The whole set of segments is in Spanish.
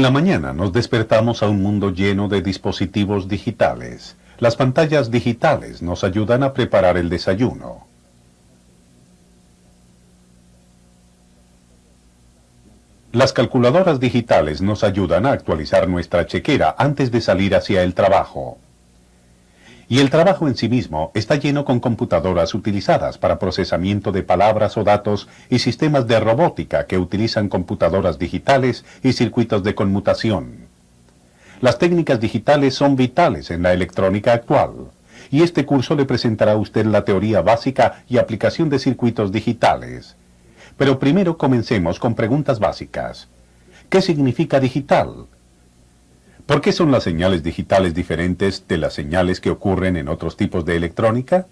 En la mañana nos despertamos a un mundo lleno de dispositivos digitales. Las pantallas digitales nos ayudan a preparar el desayuno. Las calculadoras digitales nos ayudan a actualizar nuestra chequera antes de salir hacia el trabajo. Y el trabajo en sí mismo está lleno con computadoras utilizadas para procesamiento de palabras o datos y sistemas de robótica que utilizan computadoras digitales y circuitos de conmutación. Las técnicas digitales son vitales en la electrónica actual, y este curso le presentará a usted la teoría básica y aplicación de circuitos digitales. Pero primero comencemos con preguntas básicas. ¿Qué significa digital? ¿Por qué son las señales digitales diferentes de las señales que ocurren en otros tipos de electrónica?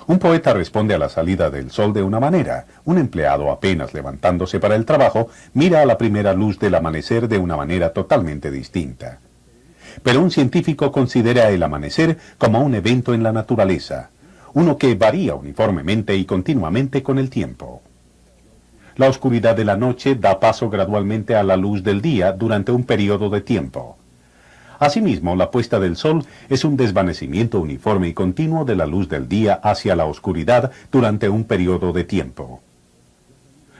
Un poeta responde a la salida del sol de una manera. Un empleado apenas levantándose para el trabajo mira a la primera luz del amanecer de una manera totalmente distinta. Pero un científico considera el amanecer como un evento en la naturaleza, uno que varía uniformemente y continuamente con el tiempo. La oscuridad de la noche da paso gradualmente a la luz del día durante un periodo de tiempo. Asimismo, la puesta del sol es un desvanecimiento uniforme y continuo de la luz del día hacia la oscuridad durante un periodo de tiempo.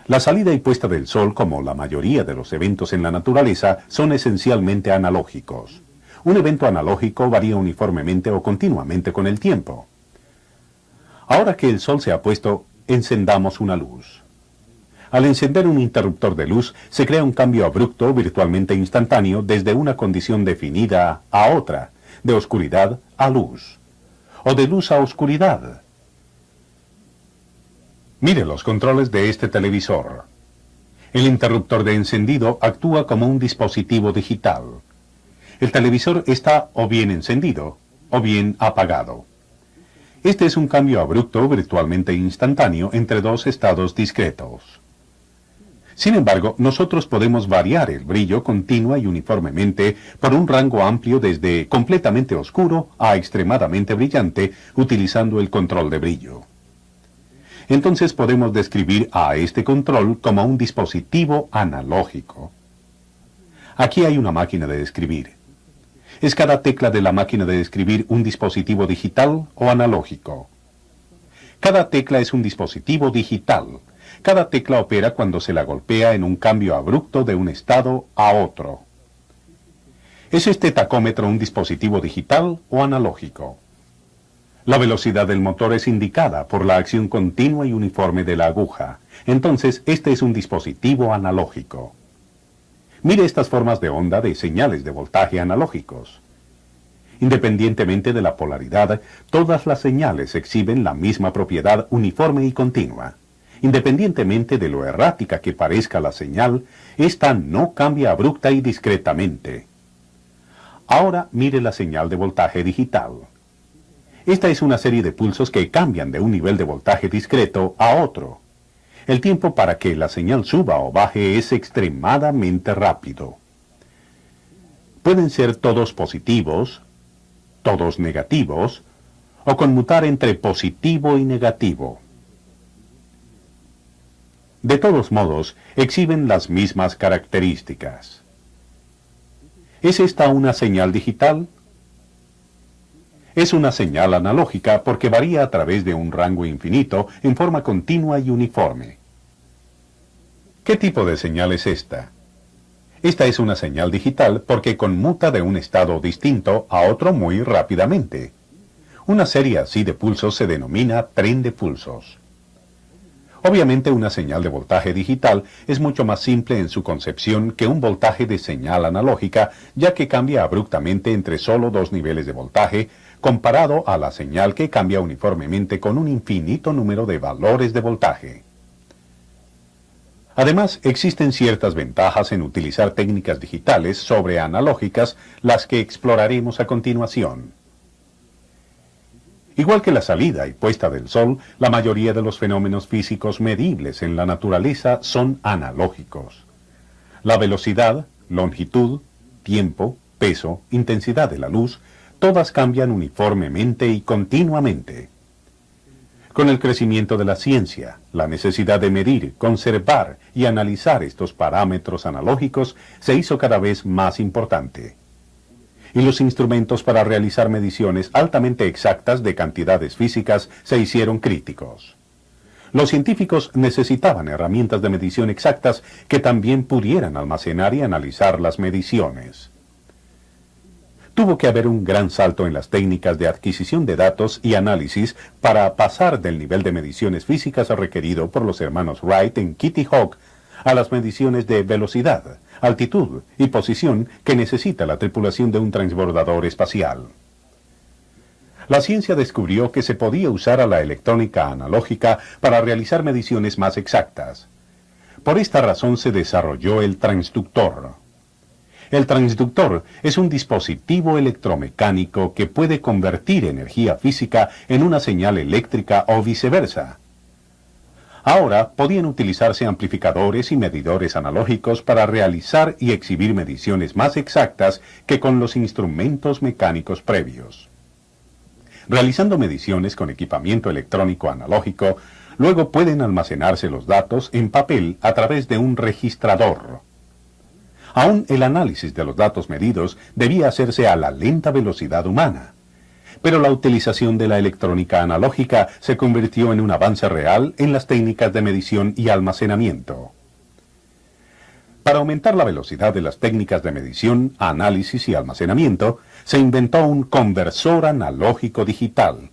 La salida y puesta del sol, como la mayoría de los eventos en la naturaleza, son esencialmente analógicos. Un evento analógico varía uniformemente o continuamente con el tiempo. Ahora que el sol se ha puesto, encendamos una luz. Al encender un interruptor de luz, se crea un cambio abrupto, virtualmente instantáneo, desde una condición definida a otra, de oscuridad a luz, o de luz a oscuridad. Mire los controles de este televisor. El interruptor de encendido actúa como un dispositivo digital. El televisor está o bien encendido, o bien apagado. Este es un cambio abrupto, virtualmente instantáneo, entre dos estados discretos. Sin embargo, nosotros podemos variar el brillo continua y uniformemente por un rango amplio desde completamente oscuro a extremadamente brillante, utilizando el control de brillo. Entonces podemos describir a este control como un dispositivo analógico. Aquí hay una máquina de escribir. ¿Es cada tecla de la máquina de escribir un dispositivo digital o analógico? Cada tecla es un dispositivo digital. Cada tecla opera cuando se la golpea en un cambio abrupto de un estado a otro. ¿Es este tacómetro un dispositivo digital o analógico? La velocidad del motor es indicada por la acción continua y uniforme de la aguja. Entonces, este es un dispositivo analógico. Mire estas formas de onda de señales de voltaje analógicos. Independientemente de la polaridad, todas las señales exhiben la misma propiedad uniforme y continua. Independientemente de lo errática que parezca la señal, esta no cambia abrupta y discretamente. Ahora mire la señal de voltaje digital. Esta es una serie de pulsos que cambian de un nivel de voltaje discreto a otro. El tiempo para que la señal suba o baje es extremadamente rápido. Pueden ser todos positivos, todos negativos, o conmutar entre positivo y negativo. De todos modos, exhiben las mismas características. ¿Es esta una señal digital? Es una señal analógica porque varía a través de un rango infinito en forma continua y uniforme. ¿Qué tipo de señal es esta? Esta es una señal digital porque conmuta de un estado distinto a otro muy rápidamente. Una serie así de pulsos se denomina tren de pulsos. Obviamente una señal de voltaje digital es mucho más simple en su concepción que un voltaje de señal analógica, ya que cambia abruptamente entre solo dos niveles de voltaje, comparado a la señal que cambia uniformemente con un infinito número de valores de voltaje. Además, existen ciertas ventajas en utilizar técnicas digitales sobre analógicas, las que exploraremos a continuación. Igual que la salida y puesta del sol, la mayoría de los fenómenos físicos medibles en la naturaleza son analógicos. La velocidad, longitud, tiempo, peso, intensidad de la luz, todas cambian uniformemente y continuamente. Con el crecimiento de la ciencia, la necesidad de medir, conservar y analizar estos parámetros analógicos se hizo cada vez más importante. Y los instrumentos para realizar mediciones altamente exactas de cantidades físicas se hicieron críticos. Los científicos necesitaban herramientas de medición exactas que también pudieran almacenar y analizar las mediciones. Tuvo que haber un gran salto en las técnicas de adquisición de datos y análisis para pasar del nivel de mediciones físicas requerido por los hermanos Wright en Kitty Hawk a las mediciones de velocidad, altitud y posición que necesita la tripulación de un transbordador espacial. La ciencia descubrió que se podía usar a la electrónica analógica para realizar mediciones más exactas. Por esta razón se desarrolló el transductor. El transductor es un dispositivo electromecánico que puede convertir energía física en una señal eléctrica o viceversa. Ahora podían utilizarse amplificadores y medidores analógicos para realizar y exhibir mediciones más exactas que con los instrumentos mecánicos previos. Realizando mediciones con equipamiento electrónico analógico, luego pueden almacenarse los datos en papel a través de un registrador. Aún el análisis de los datos medidos debía hacerse a la lenta velocidad humana. Pero la utilización de la electrónica analógica se convirtió en un avance real en las técnicas de medición y almacenamiento. Para aumentar la velocidad de las técnicas de medición, análisis y almacenamiento, se inventó un conversor analógico digital.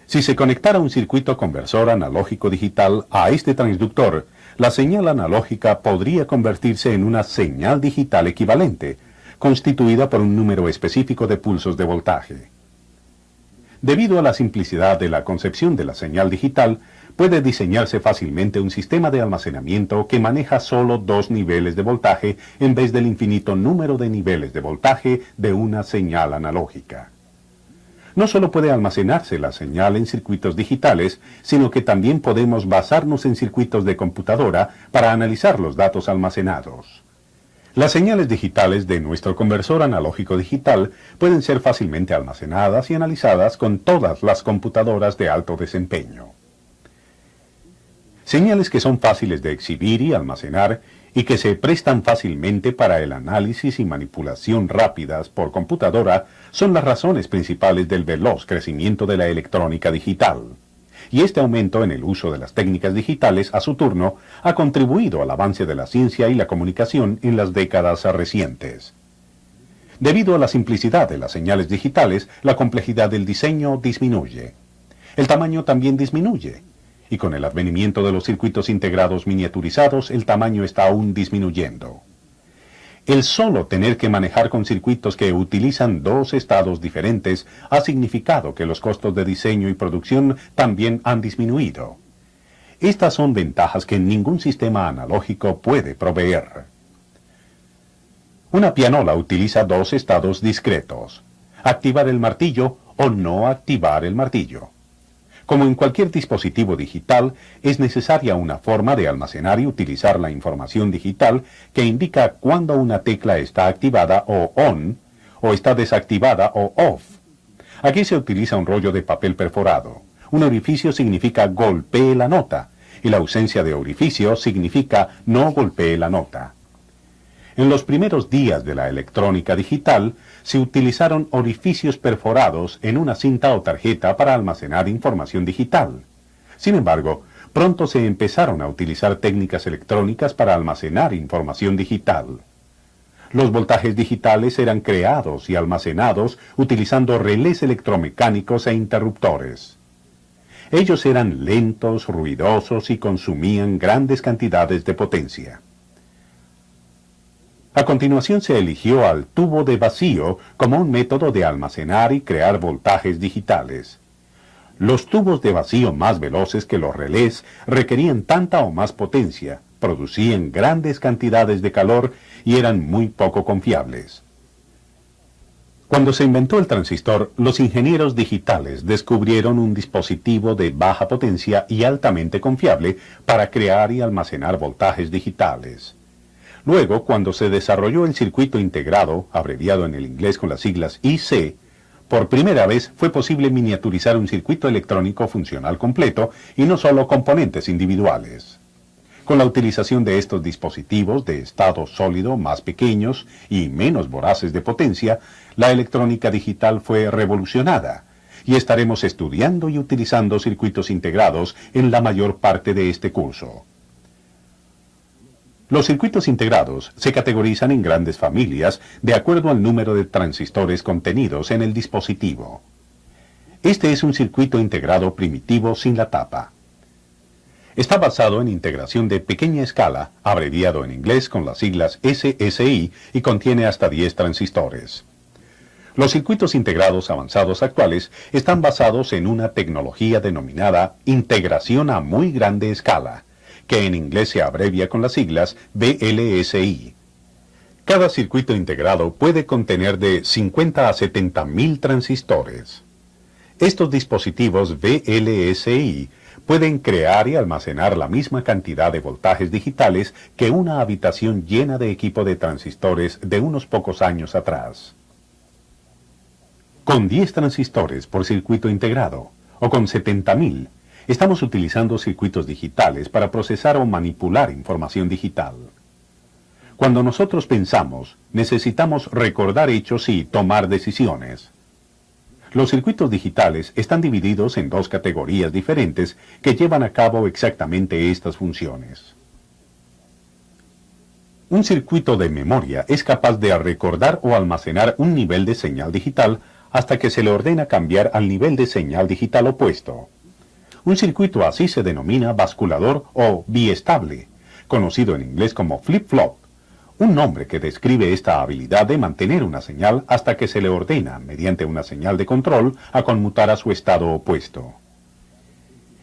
Si se conectara un circuito conversor analógico digital a este transductor, la señal analógica podría convertirse en una señal digital equivalente, constituida por un número específico de pulsos de voltaje. Debido a la simplicidad de la concepción de la señal digital, puede diseñarse fácilmente un sistema de almacenamiento que maneja solo 2 niveles de voltaje en vez del infinito número de niveles de voltaje de una señal analógica. No solo puede almacenarse la señal en circuitos digitales, sino que también podemos basarnos en circuitos de computadora para analizar los datos almacenados. Las señales digitales de nuestro conversor analógico digital pueden ser fácilmente almacenadas y analizadas con todas las computadoras de alto desempeño. Señales que son fáciles de exhibir y almacenar y que se prestan fácilmente para el análisis y manipulación rápidas por computadora son las razones principales del veloz crecimiento de la electrónica digital. Y este aumento en el uso de las técnicas digitales, a su turno, ha contribuido al avance de la ciencia y la comunicación en las décadas recientes. Debido a la simplicidad de las señales digitales, la complejidad del diseño disminuye. El tamaño también disminuye. Y con el advenimiento de los circuitos integrados miniaturizados, el tamaño está aún disminuyendo. El solo tener que manejar con circuitos que utilizan 2 estados diferentes ha significado que los costos de diseño y producción también han disminuido. Estas son ventajas que ningún sistema analógico puede proveer. Una pianola utiliza 2 estados discretos: activar el martillo o no activar el martillo. Como en cualquier dispositivo digital, es necesaria una forma de almacenar y utilizar la información digital que indica cuándo una tecla está activada o on, o está desactivada o off. Aquí se utiliza un rollo de papel perforado. Un orificio significa golpee la nota, y la ausencia de orificio significa no golpee la nota. En los primeros días de la electrónica digital, se utilizaron orificios perforados en una cinta o tarjeta para almacenar información digital. Sin embargo, pronto se empezaron a utilizar técnicas electrónicas para almacenar información digital. Los voltajes digitales eran creados y almacenados utilizando relés electromecánicos e interruptores. Ellos eran lentos, ruidosos y consumían grandes cantidades de potencia. A continuación se eligió al tubo de vacío como un método de almacenar y crear voltajes digitales. Los tubos de vacío más veloces que los relés requerían tanta o más potencia, producían grandes cantidades de calor y eran muy poco confiables. Cuando se inventó el transistor, los ingenieros digitales descubrieron un dispositivo de baja potencia y altamente confiable para crear y almacenar voltajes digitales. Luego, cuando se desarrolló el circuito integrado, abreviado en el inglés con las siglas IC, Por primera vez fue posible miniaturizar un circuito electrónico funcional completo y no solo componentes individuales. Con la utilización de estos dispositivos de estado sólido más pequeños y menos voraces de potencia, la electrónica digital fue revolucionada, y estaremos estudiando y utilizando circuitos integrados en la mayor parte de este curso. Los circuitos integrados se categorizan en grandes familias de acuerdo al número de transistores contenidos en el dispositivo. Este es un circuito integrado primitivo sin la tapa. Está basado en integración de pequeña escala, abreviado en inglés con las siglas SSI, y contiene hasta 10 transistores. Los circuitos integrados avanzados actuales están basados en una tecnología denominada integración a muy grande escala, que en inglés se abrevia con las siglas VLSI. Cada circuito integrado puede contener de 50 a 70.000 transistores. Estos dispositivos VLSI pueden crear y almacenar la misma cantidad de voltajes digitales que una habitación llena de equipo de transistores de unos pocos años atrás. Con 10 transistores por circuito integrado, o con 70.000, estamos utilizando circuitos digitales para procesar o manipular información digital. Cuando nosotros pensamos, necesitamos recordar hechos y tomar decisiones. Los circuitos digitales están divididos en dos categorías diferentes que llevan a cabo exactamente estas funciones. Un circuito de memoria es capaz de recordar o almacenar un nivel de señal digital hasta que se le ordena cambiar al nivel de señal digital opuesto. Un circuito así se denomina basculador o biestable, conocido en inglés como flip-flop, un nombre que describe esta habilidad de mantener una señal hasta que se le ordena, mediante una señal de control, a conmutar a su estado opuesto.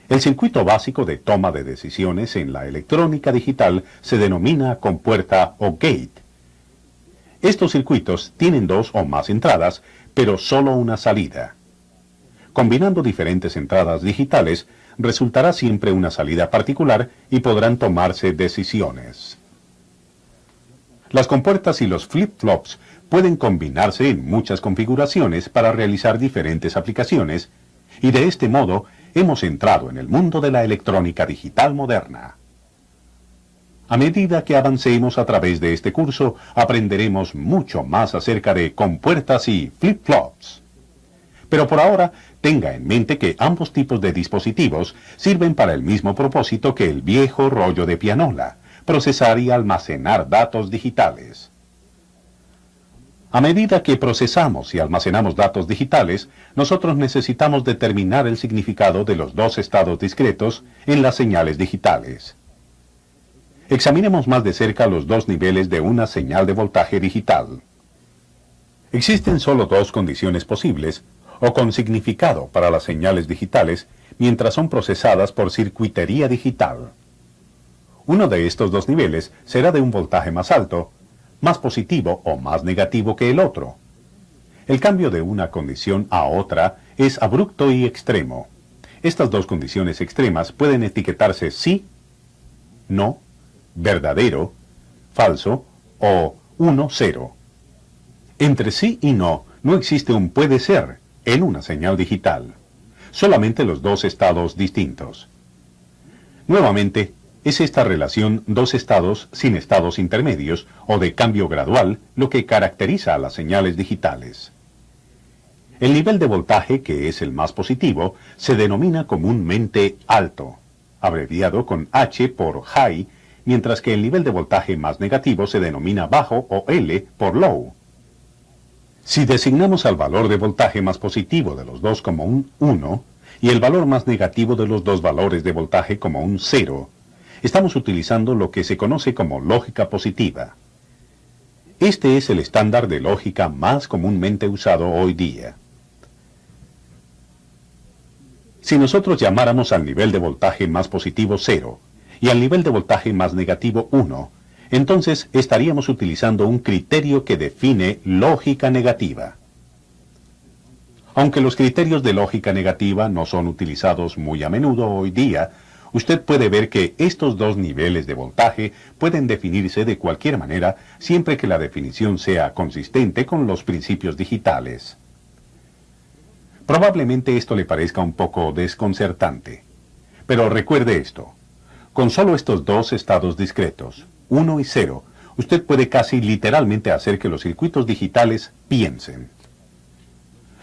El circuito básico de toma de decisiones en la electrónica digital se denomina compuerta o gate. Estos circuitos tienen dos o más entradas, pero solo una salida. Combinando diferentes entradas digitales, resultará siempre una salida particular y podrán tomarse decisiones. Las compuertas y los flip-flops pueden combinarse en muchas configuraciones para realizar diferentes aplicaciones, y de este modo hemos entrado en el mundo de la electrónica digital moderna. A medida que avancemos a través de este curso, aprenderemos mucho más acerca de compuertas y flip-flops. Pero por ahora, tenga en mente que ambos tipos de dispositivos sirven para el mismo propósito que el viejo rollo de pianola: procesar y almacenar datos digitales. A medida que procesamos y almacenamos datos digitales, nosotros necesitamos determinar el significado de los dos estados discretos en las señales digitales. Examinemos más de cerca los dos niveles de una señal de voltaje digital. Existen solo dos condiciones posibles, o con significado para las señales digitales, mientras son procesadas por circuitería digital. Uno de estos dos niveles será de un voltaje más alto, más positivo o más negativo que el otro. El cambio de una condición a otra es abrupto y extremo. Estas dos condiciones extremas pueden etiquetarse sí, no, verdadero, falso o 1-0. Entre sí y no existe un puede ser en una señal digital. Solamente los dos estados distintos. Nuevamente, es esta relación dos estados sin estados intermedios o de cambio gradual lo que caracteriza a las señales digitales. El nivel de voltaje, que es el más positivo, se denomina comúnmente alto, abreviado con H por high, mientras que el nivel de voltaje más negativo se denomina bajo o L por low. Si designamos al valor de voltaje más positivo de los dos como un 1 y el valor más negativo de los dos valores de voltaje como un 0, estamos utilizando lo que se conoce como lógica positiva. Este es el estándar de lógica más comúnmente usado hoy día. Si nosotros llamáramos al nivel de voltaje más positivo 0 y al nivel de voltaje más negativo 1, entonces estaríamos utilizando un criterio que define lógica negativa. Aunque los criterios de lógica negativa no son utilizados muy a menudo hoy día, usted puede ver que estos dos niveles de voltaje pueden definirse de cualquier manera siempre que la definición sea consistente con los principios digitales. Probablemente esto le parezca un poco desconcertante. Pero recuerde esto. Con solo estos dos estados discretos, 1 y 0, usted puede casi literalmente hacer que los circuitos digitales piensen.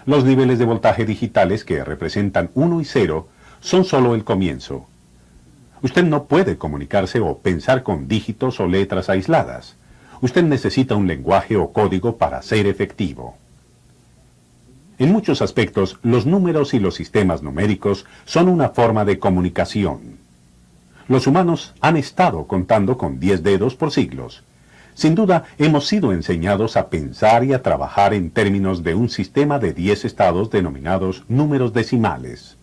Los niveles de voltaje digitales que representan 1 y 0 son solo el comienzo. Usted no puede comunicarse o pensar con dígitos o letras aisladas. Usted necesita un lenguaje o código para ser efectivo. En muchos aspectos, los números y los sistemas numéricos son una forma de comunicación. Los humanos han estado contando con 10 dedos por siglos. Sin duda, hemos sido enseñados a pensar y a trabajar en términos de un sistema de 10 estados denominados números decimales.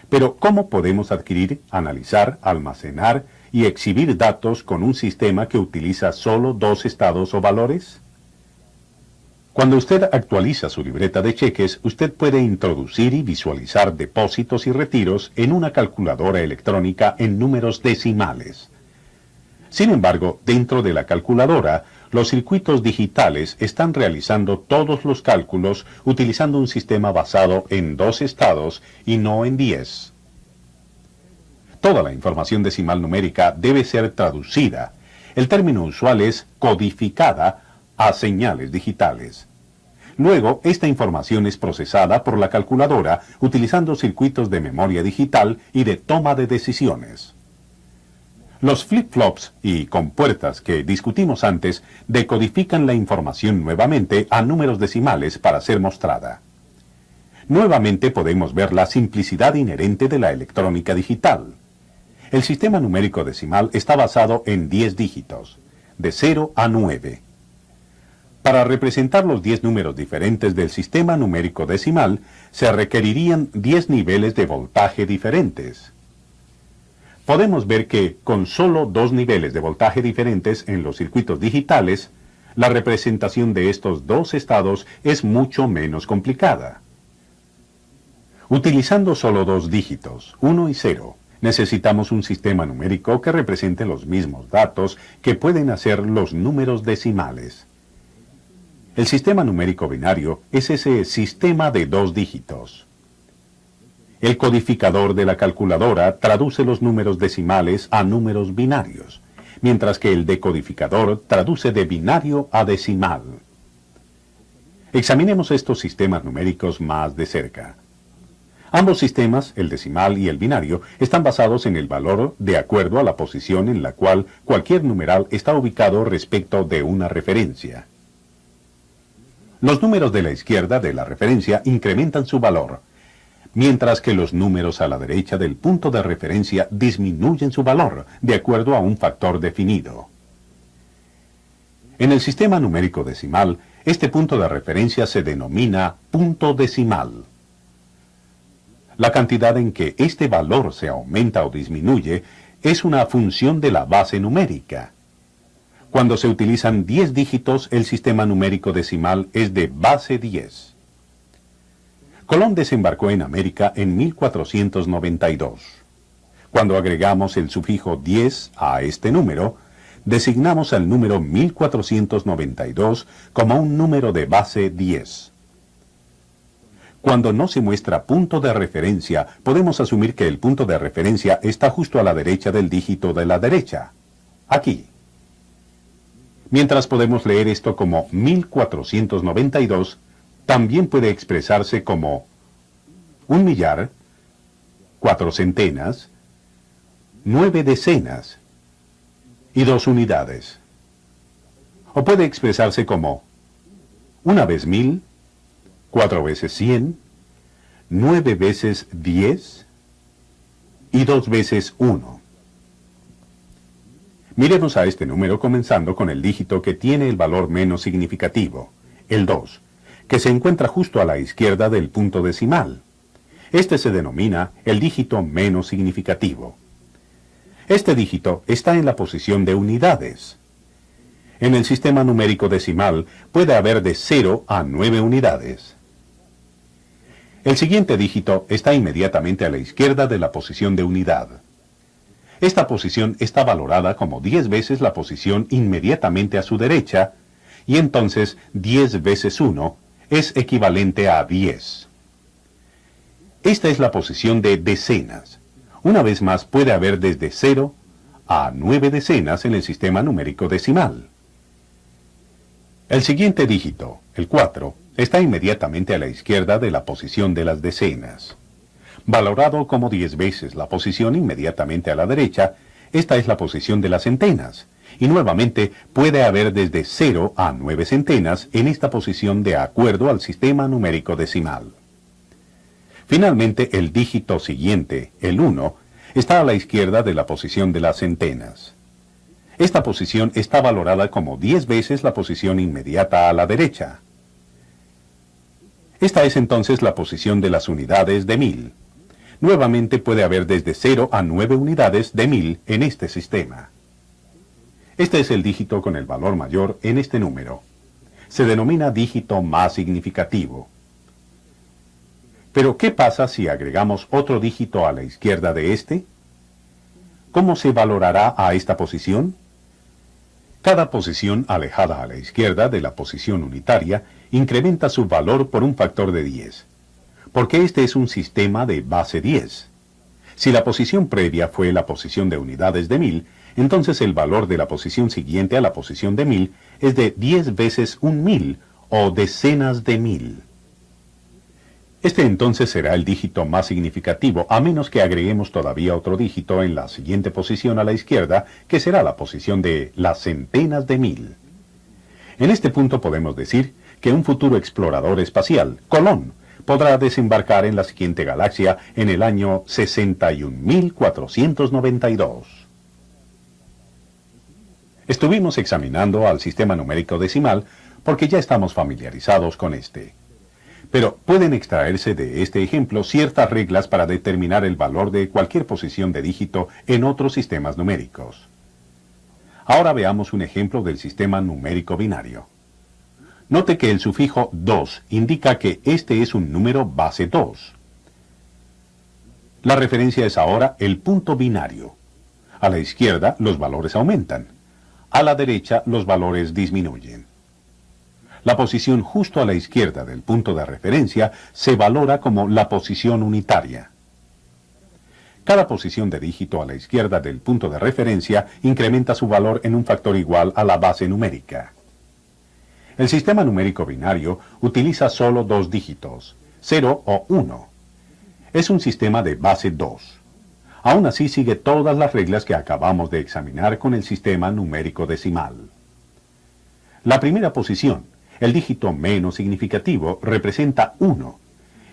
Pero, ¿cómo podemos adquirir, analizar, almacenar y exhibir datos con un sistema que utiliza solo 2 estados o valores? Cuando usted actualiza su libreta de cheques, usted puede introducir y visualizar depósitos y retiros en una calculadora electrónica en números decimales. Sin embargo, dentro de la calculadora, los circuitos digitales están realizando todos los cálculos utilizando un sistema basado en 2 estados y no en 10. Toda la información decimal numérica debe ser traducida. El término usual es codificada a señales digitales. Luego, esta información es procesada por la calculadora utilizando circuitos de memoria digital y de toma de decisiones. Los flip-flops y compuertas que discutimos antes decodifican la información nuevamente a números decimales para ser mostrada. Nuevamente podemos ver la simplicidad inherente de la electrónica digital. El sistema numérico decimal está basado en 10 dígitos, de 0 a 9. Para representar los 10 números diferentes del sistema numérico decimal, se requerirían 10 niveles de voltaje diferentes. Podemos ver que, con solo 2 niveles de voltaje diferentes en los circuitos digitales, la representación de estos 2 estados es mucho menos complicada. Utilizando solo 2 dígitos, 1 y 0, necesitamos un sistema numérico que represente los mismos datos que pueden hacer los números decimales. El sistema numérico binario es ese sistema de 2 dígitos. El codificador de la calculadora traduce los números decimales a números binarios, mientras que el decodificador traduce de binario a decimal. Examinemos estos sistemas numéricos más de cerca. Ambos sistemas, el decimal y el binario, están basados en el valor de acuerdo a la posición en la cual cualquier numeral está ubicado respecto de una referencia. Los números de la izquierda de la referencia incrementan su valor, mientras que los números a la derecha del punto de referencia disminuyen su valor, de acuerdo a un factor definido. En el sistema numérico decimal, este punto de referencia se denomina punto decimal. La cantidad en que este valor se aumenta o disminuye es una función de la base numérica. Cuando se utilizan 10 dígitos, el sistema numérico decimal es de base 10. Colón desembarcó en América en 1492. Cuando agregamos el sufijo 10 a este número, designamos al número 1492 como un número de base 10. Cuando no se muestra punto de referencia, podemos asumir que el punto de referencia está justo a la derecha del dígito de la derecha, aquí. Mientras podemos leer esto como 1492, también puede expresarse como 1 millar, 4 centenas, 9 decenas y 2 unidades. O puede expresarse como 1 vez 1000, 4 veces 100, 9 veces 10 y 2 veces 1. Miremos a este número comenzando con el dígito que tiene el valor menos significativo, el 2, que se encuentra justo a la izquierda del punto decimal. Este se denomina el dígito menos significativo. Este dígito está en la posición de unidades. En el sistema numérico decimal puede haber de 0 a 9 unidades. El siguiente dígito está inmediatamente a la izquierda de la posición de unidad. Esta posición está valorada como 10 veces la posición inmediatamente a su derecha, y entonces 10 veces 1 es equivalente a 10. Esta es la posición de decenas. Una vez más, puede haber desde 0 a 9 decenas en el sistema numérico decimal. El siguiente dígito, el 4, está inmediatamente a la izquierda de la posición de las decenas. Valorado como 10 veces la posición inmediatamente a la derecha, esta es la posición de las centenas, y nuevamente puede haber desde 0 a 9 centenas en esta posición de acuerdo al sistema numérico decimal. Finalmente, el dígito siguiente, el 1, está a la izquierda de la posición de las centenas. Esta posición está valorada como 10 veces la posición inmediata a la derecha. Esta es entonces la posición de las unidades de 1000. Nuevamente puede haber desde 0 a 9 unidades de 1000 en este sistema. Este es el dígito con el valor mayor en este número. Se denomina dígito más significativo. Pero, ¿qué pasa si agregamos otro dígito a la izquierda de este? ¿Cómo se valorará a esta posición? Cada posición alejada a la izquierda de la posición unitaria incrementa su valor por un factor de 10, porque este es un sistema de base 10. Si la posición previa fue la posición de unidades de 1000, entonces el valor de la posición siguiente a la posición de 1000 es de 10 veces un 1000 o decenas de 1000. Este entonces será el dígito más significativo, a menos que agreguemos todavía otro dígito en la siguiente posición a la izquierda, que será la posición de las centenas de 1000. En este punto podemos decir que un futuro explorador espacial, Colón, podrá desembarcar en la siguiente galaxia en el año 61.492. Estuvimos examinando al sistema numérico decimal porque ya estamos familiarizados con este. Pero pueden extraerse de este ejemplo ciertas reglas para determinar el valor de cualquier posición de dígito en otros sistemas numéricos. Ahora veamos un ejemplo del sistema numérico binario. Note que el sufijo 2 indica que este es un número base 2. La referencia es ahora el punto binario. A la izquierda los valores aumentan. A la derecha los valores disminuyen. La posición justo a la izquierda del punto de referencia se valora como la posición unitaria. Cada posición de dígito a la izquierda del punto de referencia incrementa su valor en un factor igual a la base numérica. El sistema numérico binario utiliza solo dos dígitos, 0 o 1. Es un sistema de base 2. Aún así sigue todas las reglas que acabamos de examinar con el sistema numérico decimal. La primera posición, el dígito menos significativo, representa 1,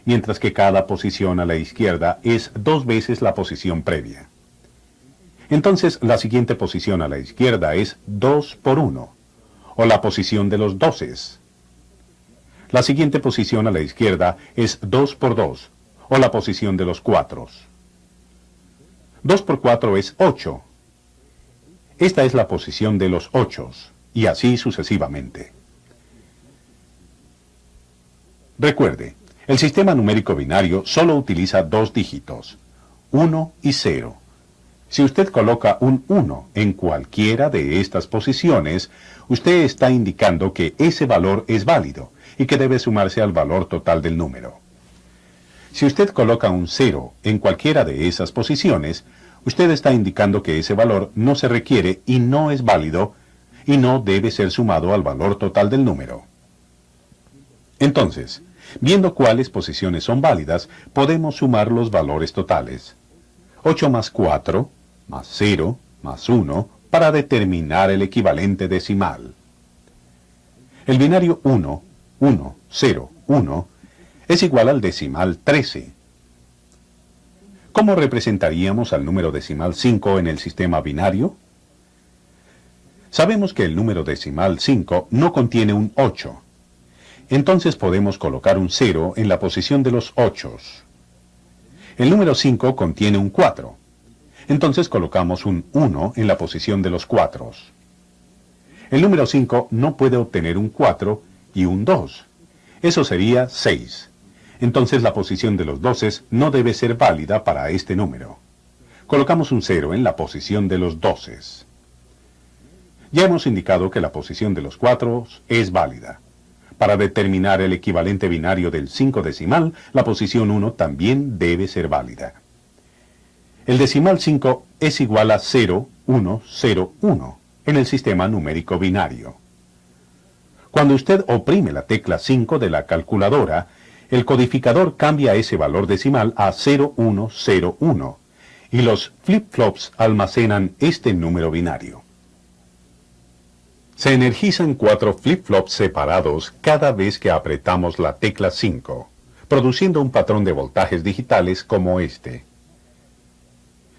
mientras que cada posición a la izquierda es 2 veces la posición previa. Entonces, la siguiente posición a la izquierda es 2 por 1, o la posición de los doces. La siguiente posición a la izquierda es 2 por 2, o la posición de los cuatros. 2 por 4 es 8. Esta es la posición de los ochos, y así sucesivamente. Recuerde, el sistema numérico binario solo utiliza dos dígitos, 1 y 0. Si usted coloca un 1 en cualquiera de estas posiciones, usted está indicando que ese valor es válido y que debe sumarse al valor total del número. Si usted coloca un 0 en cualquiera de esas posiciones, usted está indicando que ese valor no se requiere y no es válido y no debe ser sumado al valor total del número. Entonces, viendo cuáles posiciones son válidas, podemos sumar los valores totales. 8 más 4, más 0, más 1, para determinar el equivalente decimal. El binario 1, 1, 0, 1, es igual al decimal 13. ¿Cómo representaríamos al número decimal 5 en el sistema binario? Sabemos que el número decimal 5 no contiene un 8. Entonces podemos colocar un 0 en la posición de los ochos. El número 5 contiene un 4. Entonces colocamos un 1 en la posición de los cuatros. El número 5 no puede obtener un 4 y un 2. Eso sería 6. Entonces la posición de los doces no debe ser válida para este número. Colocamos un 0 en la posición de los doces. Ya hemos indicado que la posición de los cuatros es válida. Para determinar el equivalente binario del 5 decimal, la posición 1 también debe ser válida. El decimal 5 es igual a 0, 1, 0, 1 en el sistema numérico binario. Cuando usted oprime la tecla 5 de la calculadora, el codificador cambia ese valor decimal a 0101 y los flip-flops almacenan este número binario. Se energizan 4 flip-flops separados cada vez que apretamos la tecla 5, produciendo un patrón de voltajes digitales como este.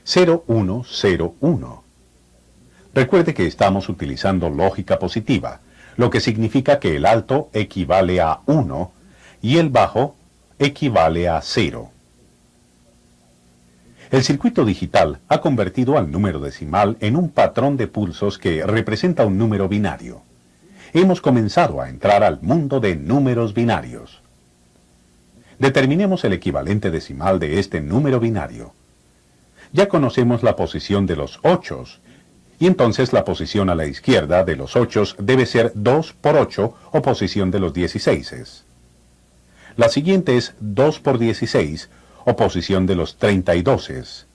0101. Recuerde que estamos utilizando lógica positiva, lo que significa que el alto equivale a 1 y el bajo equivale a 0. El circuito digital ha convertido al número decimal en un patrón de pulsos que representa un número binario. Hemos comenzado a entrar al mundo de números binarios. Determinemos el equivalente decimal de este número binario. Ya conocemos la posición de los 8, y entonces la posición a la izquierda de los 8 debe ser 2 por 8 o posición de los 16. La siguiente es 2 por 16 o posición de los 32.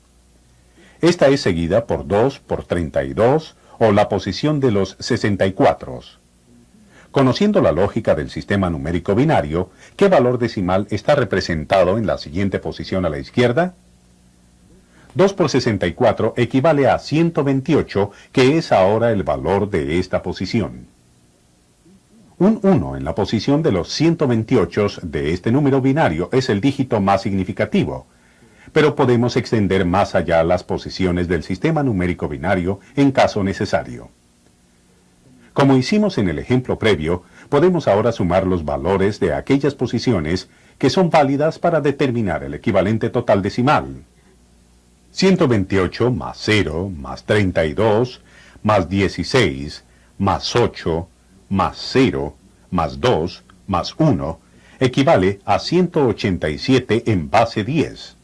Esta es seguida por 2 por 32 o la posición de los 64. Conociendo la lógica del sistema numérico binario, ¿qué valor decimal está representado en la siguiente posición a la izquierda? 2 por 64 equivale a 128, que es ahora el valor de esta posición. Un 1 en la posición de los 128 de este número binario es el dígito más significativo, pero podemos extender más allá las posiciones del sistema numérico binario en caso necesario. Como hicimos en el ejemplo previo, podemos ahora sumar los valores de aquellas posiciones que son válidas para determinar el equivalente total decimal. 128 más 0, más 32, más 16, más 8, más 0, más 2, más 1, equivale a 187 en base 10.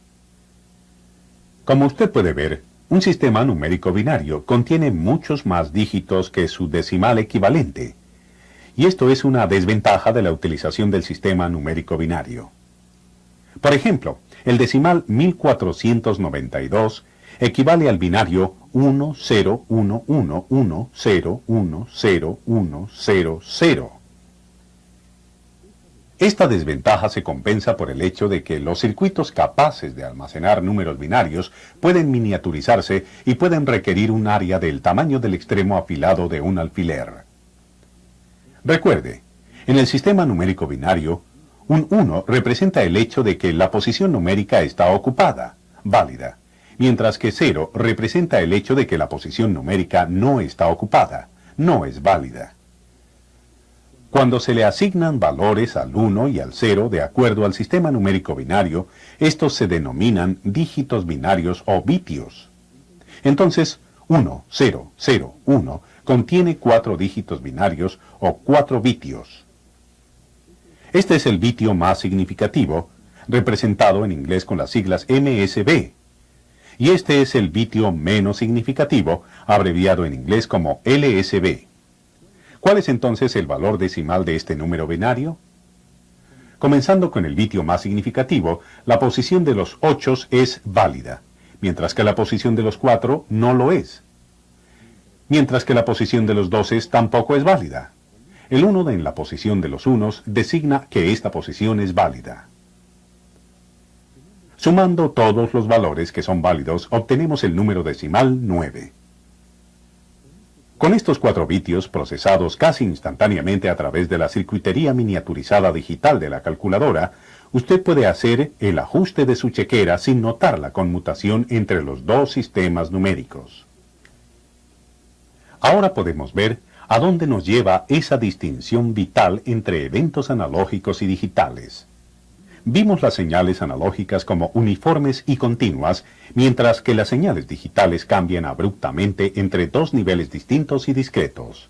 Como usted puede ver, un sistema numérico binario contiene muchos más dígitos que su decimal equivalente, y esto es una desventaja de la utilización del sistema numérico binario. Por ejemplo, el decimal 1492 equivale al binario 101110101000. Esta desventaja se compensa por el hecho de que los circuitos capaces de almacenar números binarios pueden miniaturizarse y pueden requerir un área del tamaño del extremo afilado de un alfiler. Recuerde, en el sistema numérico binario, un 1 representa el hecho de que la posición numérica está ocupada, válida, mientras que 0 representa el hecho de que la posición numérica no está ocupada, no es válida. Cuando se le asignan valores al 1 y al 0 de acuerdo al sistema numérico binario, estos se denominan dígitos binarios o bitios. Entonces, 1, 0, 0, 1 contiene 4 dígitos binarios o 4 bitios. Este es el bitio más significativo, representado en inglés con las siglas MSB, y este es el bitio menos significativo, abreviado en inglés como LSB. ¿Cuál es entonces el valor decimal de este número binario? Comenzando con el bitio más significativo, la posición de los 8 es válida, mientras que la posición de los 4 no lo es, mientras que la posición de los 12 tampoco es válida. El 1 en la posición de los unos designa que esta posición es válida. Sumando todos los valores que son válidos, obtenemos el número decimal 9. Con estos 4 bitios procesados casi instantáneamente a través de la circuitería miniaturizada digital de la calculadora, usted puede hacer el ajuste de su chequera sin notar la conmutación entre los dos sistemas numéricos. Ahora podemos ver a dónde nos lleva esa distinción vital entre eventos analógicos y digitales. Vimos las señales analógicas como uniformes y continuas, mientras que las señales digitales cambian abruptamente entre dos niveles distintos y discretos.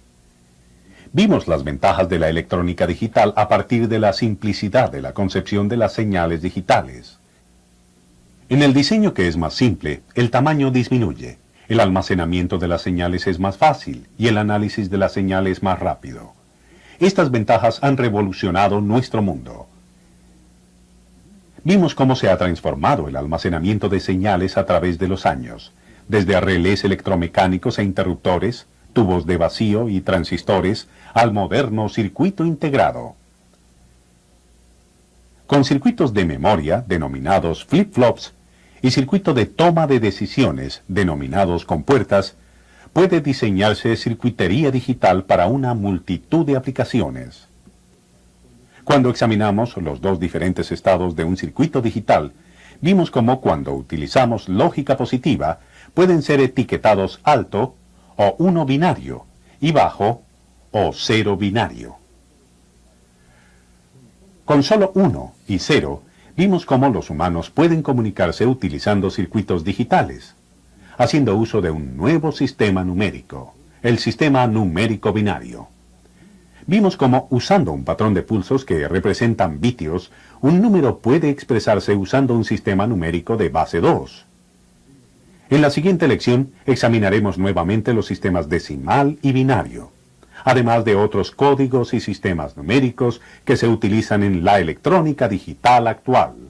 Vimos las ventajas de la electrónica digital a partir de la simplicidad de la concepción de las señales digitales. En el diseño que es más simple, el tamaño disminuye, el almacenamiento de las señales es más fácil y el análisis de las señales más rápido. Estas ventajas han revolucionado nuestro mundo. Vimos cómo se ha transformado el almacenamiento de señales a través de los años, desde relés electromecánicos e interruptores, tubos de vacío y transistores, al moderno circuito integrado. Con circuitos de memoria, denominados flip-flops, y circuito de toma de decisiones, denominados compuertas, puede diseñarse circuitería digital para una multitud de aplicaciones. Cuando examinamos los dos diferentes estados de un circuito digital, vimos cómo cuando utilizamos lógica positiva, pueden ser etiquetados alto o 1 binario y bajo o 0 binario. Con solo 1 y 0, vimos cómo los humanos pueden comunicarse utilizando circuitos digitales, haciendo uso de un nuevo sistema numérico, el sistema numérico binario. Vimos cómo, usando un patrón de pulsos que representan bitios, un número puede expresarse usando un sistema numérico de base 2. En la siguiente lección examinaremos nuevamente los sistemas decimal y binario, además de otros códigos y sistemas numéricos que se utilizan en la electrónica digital actual.